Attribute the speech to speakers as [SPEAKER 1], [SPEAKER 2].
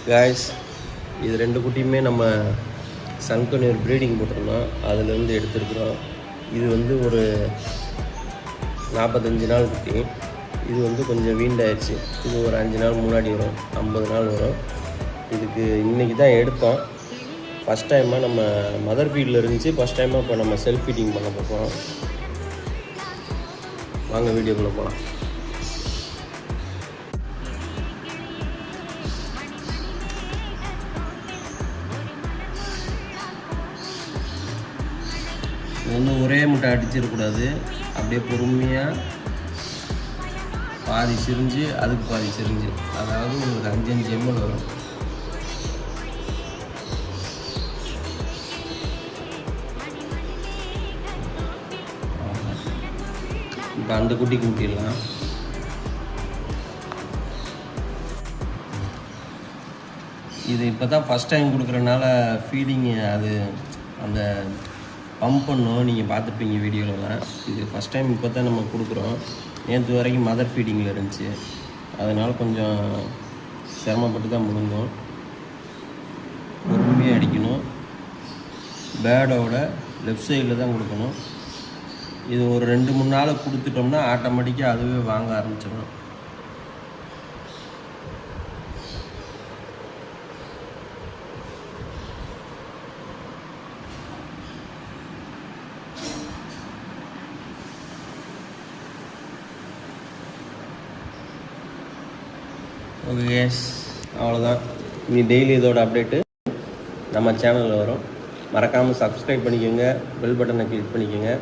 [SPEAKER 1] Guys, இது 2 குட்டியுமே நம்ம sun conure breeding போட்டிருந்தோம், அதிலேருந்து எடுத்துருக்குறோம். இது வந்து ஒரு 45 நாள் குட்டி. இது வந்து கொஞ்சம் வீண்டாயிடுச்சு. இது ஒரு 5 நாள் முன்னாடி வரும், 50 நாள் வரும். இதுக்கு இன்றைக்கி தான் எடுத்தோம். ஃபஸ்ட் டைமாக நம்ம மதர் ஃபீல்டில் இருந்துச்சு. ஃபஸ்ட் டைமாக இப்போ நம்ம செல்ஃப் ஃபீடிங் பண்ண போகிறோம். வாங்க வீடியோக்குள்ளே போகலாம். ஒன்று ஒரே முட்டை அடிச்சிடக்கூடாது. அப்படியே பொறுமையாக பாதி சிரிஞ்சு அதுக்கு பாதி சிரிஞ்சு, அதாவது உங்களுக்கு 5 ml வரும். இப்போ அந்த குட்டிக்கு ஊட்டிடலாம். இது இப்போ தான் ஃபஸ்ட் டைம் கொடுக்குறனால ஃபீடிங்கு அது அந்த பம்ப் பண்ணும், நீங்கள் பார்த்துருப்பீங்க வீடியோலலாம். இது ஃபஸ்ட் டைம் இப்போ தான் நம்ம கொடுக்குறோம். நேற்று வரைக்கும் மதர் ஃபீடிங்கில் இருந்துச்சு, அதனால் கொஞ்சம் சிரமப்பட்டு தான் முழுங்கும். பொறுமையாக அடிக்கணும். பேடோட லெஃப்ட் சைடில் தான் கொடுக்கணும். இது ஒரு 2-3 நாள் கொடுத்துட்டோம்னா ஆட்டோமேட்டிக்காக அதுவே வாங்க ஆரம்பிச்சிடும். ஓகே கேஸ், அவ்வளோதான். இனி டெய்லி இதோட அப்டேட்டு நம்ம சேனலில் வரும். மறக்காமல் சப்ஸ்கிரைப் பண்ணிக்கோங்க, பெல் பட்டனை கிளிக் பண்ணிக்கோங்க.